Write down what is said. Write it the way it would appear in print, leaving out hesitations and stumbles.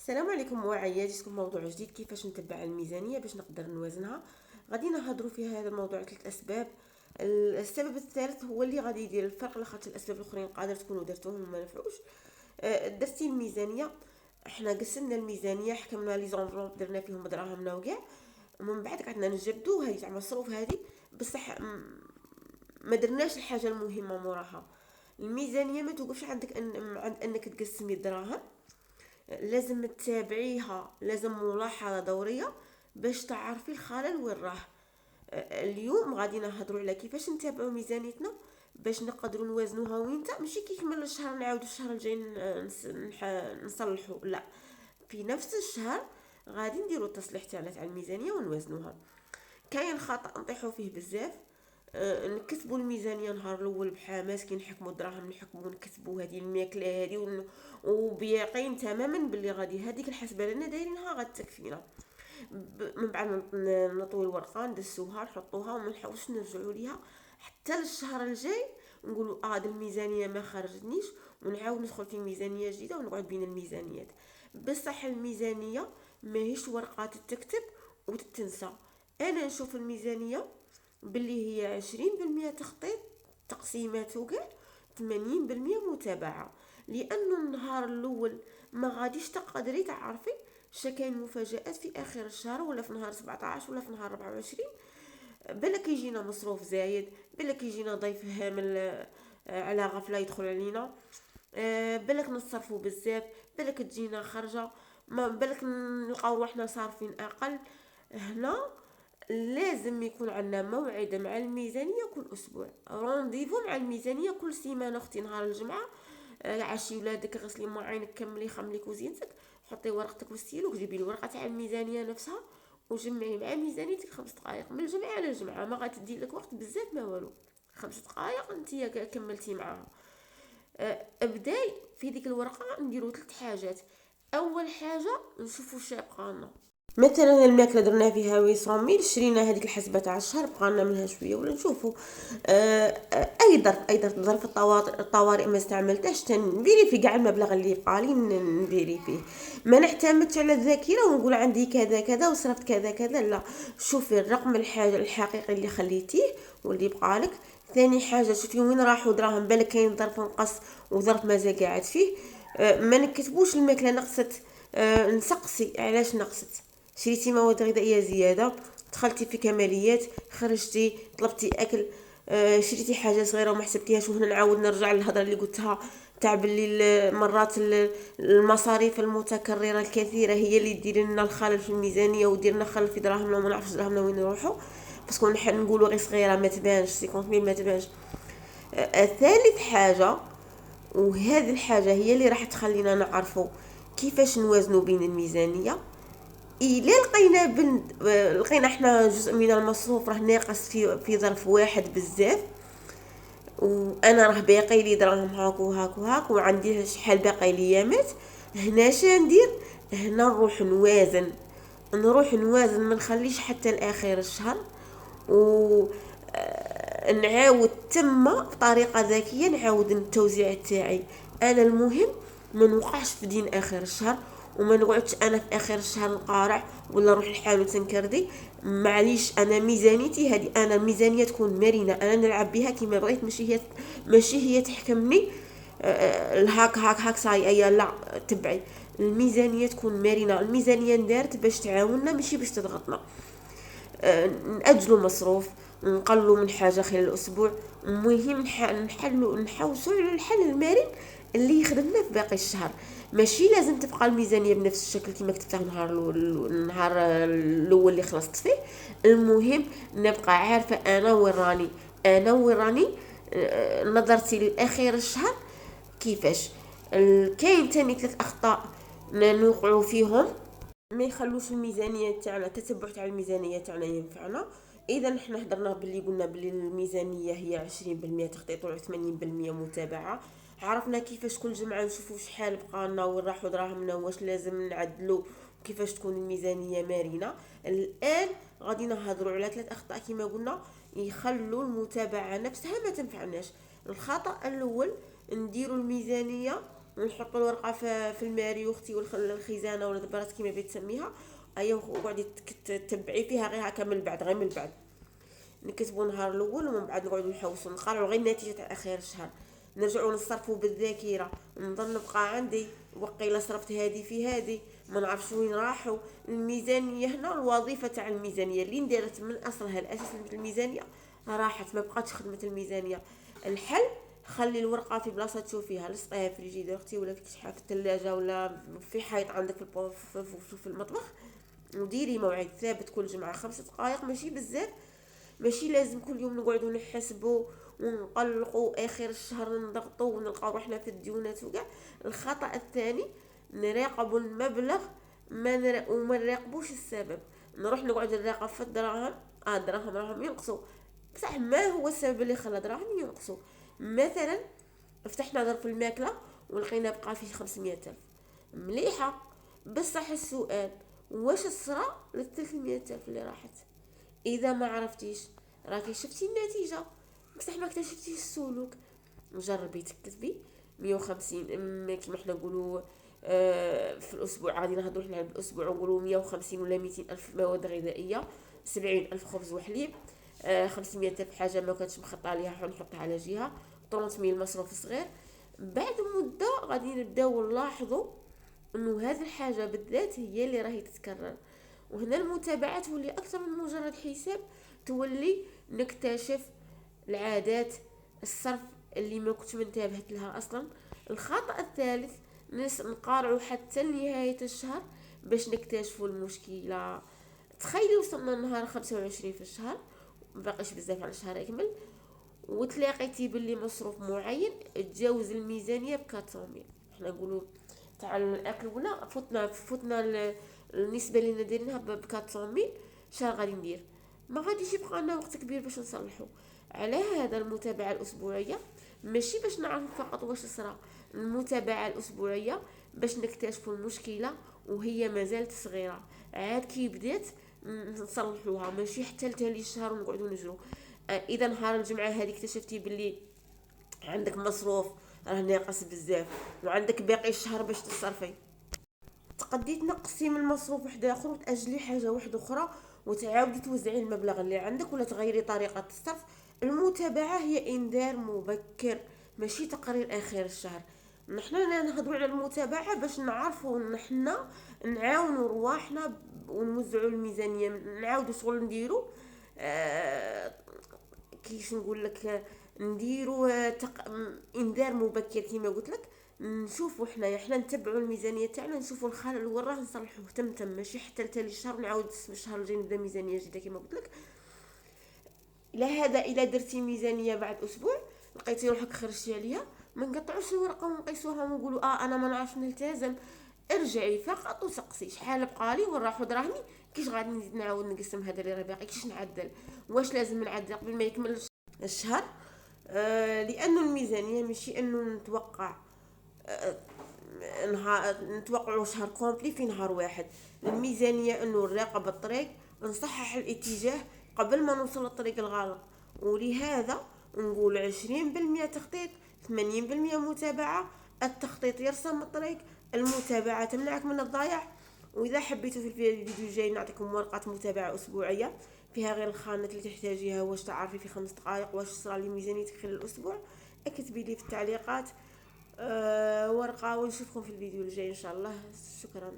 السلام عليكم، واعيه جيتكم موضوع جديد كيفاش نتبع الميزانيه باش نقدر نوازنها. غادي نهضروا في هذا الموضوع 3 اسباب. السبب الثالث هو اللي غادي يدير الفرق، لاخاطش الاسباب الاخرين قادر تكونوا درتوهم وما نفعوش. درتي الميزانيه، احنا قسمنا الميزانيه، حكمنا لي زونفلوب درنا فيهم دراهمنا وكاع. ومن بعد قعدنا نجبدوا هذه تاع مصروف هذه، بصح ما درناش الحاجه المهمه موراها. الميزانيه ما توقفش عندك عند انك تقسمي الدراهم، لازم تتابعيها، لازم ملاحظة دورية باش تعرفي الخلل وين راه. اليوم غادي نهضروا على كيفاش نتابعوا ميزانيتنا باش نقدروا نوازنوها وينتا، ماشي كي يكمل الشهر نعاودوا الشهر الجاي نصلحوا، لا، في نفس الشهر غادي نديروا التصليح تاع الميزانيه ونوازنوها. كاين خطا نطيحوا فيه بزاف، نكتبوا الميزانيه نهار الاول بحماس كي نحكموا الدراهم، نحكموا نكتبوا هذه الماكله هذه وبيقين تماما باللي غادي هذيك الحسبه لنا دايرينها غتكفينا. من بعد نطوي الورقه ندسوها نحطوها وما نحاولش نرجعوا ليها حتى للشهر الجاي، نقولوا هذه الميزانيه ما خرجتنيش، ونعاود ندخل في ميزانيه جديده ونقعد بين الميزانيات. بصح الميزانيه ماهيش ورقات تكتب وتتنسى. انا نشوف الميزانيه باللي هي 20% تخطيط تقسيمات وكاع، 80% متابعة. لأنه النهار الأول ما غاديش تقدري تعرفي كاين مفاجآت في آخر الشهر، ولا في نهار 17 ولا في نهار 24. بالك يجينا مصروف زايد، بالك يجينا ضيف هامل على غفلة يدخل علينا، بالك نصرفوا بزاف، بالك تجينا خرجة، ما بالك نلقاو روحنا صارفين أقل. هنا لازم يكون عندنا موعد مع الميزانيه كل اسبوع، رونديفو مع الميزانيه كل سيمانه. اختي نهار الجمعه عشي ولادك، غسلي مواعينك، كملي خملي كوزينتك، حطي ورقتك والستيلو، جيبي الورقه تاع الميزانيه نفسها وجمعي مع ميزانيتك 5 دقائق من الجمعه على الجمعه، ما غاتدي لك وقت بزاف ما والو. 5 دقائق انت كملتي معاها. ابداي في ديك الورقه نديرو 3 حاجات. اول حاجه نشوفوا شابقه لنا، مثلا الماكله درنا فيها 800 شرينا هذيك الحسبه تاع الشهر بقى لنا منها شويه، ولا نشوفوا اي ظرف الطوارئ ما استعملتهش تنفيريفي كاع المبلغ اللي بقى لي نفيريفيه. ما نعتمدش على الذاكره ونقول عندي كذا كذا وصرفت كذا كذا، لا، شوفي الرقم الحاجه الحقيقي اللي خليتيه واللي بقى لك. ثاني حاجه شوفي وين راحوا دراهم، بالك كاين ظرف نقص وظرف مازال قاعد فيه. ما نكتبوش الماكله نقصت، نسقسي علاش نقصت. شريتي مواد غذائيه زياده، دخلتي في كماليات، خرجتي طلبتي اكل، شريتي حاجه صغيره وما حسبتيهاش. وهنا نعاود نرجع للهضره اللي قلتها تاع باللي مرات المصاريف المتكرره الكثيره هي اللي دير لنا الخلل في الميزانيه ودير لنا خلل في دراهمنا وما نعرفش دراهمنا وين يروحوا، باسكو نقولوا غير صغيره ما تبانش 50 ما تبانش. ثالث حاجه، وهذه الحاجه هي اللي راح تخلينا نعرفوا كيفاش نوازنوا بين الميزانيه. إلا لقينا احنا جزء من المصروف راه ناقص في ظرف واحد بزاف، وانا راه باقي لي دراهم هاك وهاك وهاك وعندي شحال باقي لي يامات، هنا شندير؟ هنا نروح نوازن ما نخليش حتى لاخر الشهر، و نعاود تما بطريقه ذكيه نعاود التوزيع تاعي. انا المهم ما نوقعش في دين اخر الشهر، وما نقعدش انا في اخر الشهر نقارع ولا نروح الحانوت نكردي. معليش، انا ميزانيتي هذه، انا الميزانيه تكون مرنه، انا نلعب بها كيما بغيت، ماشي هي تحكمني. الهاك هاك هاك صاي ايا، لا، تبعي الميزانيه تكون مرنه. الميزانيه ندارت باش تعاوننا ماشي باش تضغطنا. نأجلوا مصروف، نقلوا من حاجة خلال الأسبوع. مهم نحوسوا على الحل المرن اللي يخدمنا في باقي الشهر. ماشي لازم تبقى الميزانية بنفس الشكل كما كتبتها النهار الأول اللي خلصت فيه. المهم نبقى عارفة أنا وين راني نظرتي لآخر الشهر كيفاش. كاين تاني 3 أخطاء نوقعوا فيهم ما يخلوش الميزانيه تاعنا، التتبع تاع الميزانيه تاعنا ينفعنا. اذا احنا هضرنا باللي قلنا باللي الميزانيه هي 20% تخطيط و 80% متابعه. عرفنا كيفاش كل جمعه نشوفوا شحال بقالنا وين راحوا دراهمنا واش لازم نعدلوا، كيفاش تكون الميزانيه مرنه. الان غادي نهضروا على 3 اخطاء كما قلنا يخلوا المتابعه نفسها ما تنفعناش. الخطا الاول، نديروا الميزانيه ونحط الورقه في الماريو اختي والخزانه ولا دبرات كيما بغيت تسميها. ايوا وقعدي تتبعي فيها غير هكا من بعد، غير من بعد نكتبوا نهار الاول ومن بعد نقعدوا نحوسوا نقرأوا غير النتيجه تاع اخر الشهر. نرجعوا نصرفوا بالذاكره، نظن نبقى عندي وقيله صرفت هذه في هذه، ما نعرفش وين راحوا. الميزانيه هنا الوظيفه تاع الميزانيه اللي نديرت من اصلها الاساس الميزانيه راحت، ما بقاتش خدمه الميزانيه. الحل خلي الورقه في بلاصه تشوفيها، لصقيها في الفريجيدير اختي ولا في كشحه في الثلاجه ولا في حيط عندك في المطبخ، وديري موعد ثابت كل جمعه 5 دقائق ماشي بزاف. ماشي لازم كل يوم نقعدوا نحسبوا ونقلقوا اخر الشهر نضغطوا ونلقاو روحنا في الديونات وكاع. الخطا الثاني نراقبوا المبلغ وما نراقبوش السبب. نروح نقعد نراقب في الدراهم، الدراهم راهم ينقصوا، بصح ما هو السبب اللي خلى دراهم ينقصوا؟ مثلا فتحنا ظرف الماكله ولقينا بقى فيه 500 ألف، مليحه، بصح السؤال واش صرا لل 300 ألف اللي راحت؟ اذا ما عرفتيش راكي شفتي النتيجه بصح ما اكتشفتيش السلوك. جربي تكتبي 150 كيما حنا نقولوا في الاسبوع، غادي نهضروا حنا بالاسبوع ونقولوا 150 ولا 200 الف مواد غذائيه، 70 الف خبز وحليب، 500 الف حاجه ما كانتش مخططه ليها نحطها على جهه، 30 مصروف صغير. بعد مده غادي نبداو نلاحظوا انه هذه الحاجه بالذات هي اللي راهي تتكرر. وهنا المتابعه تولي اكثر من مجرد حساب، تولي نكتشف العادات الصرف اللي ما كنت منتبهت لها اصلا. الخطأ الثالث نقارعوا حتى نهاية الشهر باش نكتشفوا المشكلة. تخيلي وصلنا نهار 25 في الشهر، مباقيش بزاف على الشهر يكمل، وتلاقيتي باللي مصروف معين تجاوز الميزانية ب400. احنا نقولوا تاع الاكل ولا فتنا النسبة اللي نديرينها ب400، شحال غادي ندير؟ ما غاديش يبقى لنا وقت كبير باش نصلحو. على هذا المتابعة الأسبوعية ماشي باش نعرف فقط واش صرا، المتابعة الأسبوعية باش نكتشفوا المشكلة وهي مازالت صغيرة، عاد كي بدات نصلحوها، ماشي حتى لتالي الشهر ونقعدوا نجرو. اذا نهار الجمعة هذه اكتشفتي باللي عندك مصروف راه ناقص بزاف وعندك باقي الشهر باش تصرفي، تقدي تنقصي من المصروف واحد اخر وتاجلي حاجه واحده اخرى وتعاودي توزعي المبلغ اللي عندك ولا تغيري طريقه الصرف. المتابعه هي انذار مبكر ماشي تقرير اخر الشهر. نحنا نهضروا على المتابعه باش نعرفوا نحنا نعاونوا رواحنا ونوزعوا الميزانيه، نعاودوا شغل نديروا كيش نقول لك، نديروا انذار مبكر كما قلت لك. نشوفوا حنا نتبعوا الميزانيه تاعنا، نشوفوا الخلل وين راه نصلحوه تم ماشي حتى لتالي الشهر نعاود الشهر الجاي نبدا ميزانيه جديده كما قلت لك. الى درتي ميزانيه بعد اسبوع لقيتي روحك خرجتي عليها، ما نقطعوش الورقه ونقيسوها ونقولوا انا ما نعرفش نلتزم. ارجعي فقط وسقسي شحال بقالي وين راحوا دراهمي، كيش غادي نزيد نعاود نقسم هذا اللي راه باقي، كيش نعدل، واش لازم نعدل قبل ما يكمل الشهر. لانه الميزانيه ماشي انه نتوقع نتوقعوا شهر كومبلي في نهار واحد. الميزانيه انه نراقب الطريق، نصحح الاتجاه قبل ما نوصل للطريق الغلط. ولهذا نقول 20% تخطيط، 80% متابعه. التخطيط يرسم الطريق، المتابعه تمنعك من الضياع. واذا حبيتوا في الفيديو الجاي نعطيكم ورقه متابعه اسبوعيه فيها غير الخانات اللي تحتاجيها، واش تعرفي في 5 دقائق واش صرا لي ميزانيتك خلال الاسبوع. اكتبي لي في التعليقات ورقه، ونشوفكم في الفيديو الجاي ان شاء الله. شكرا.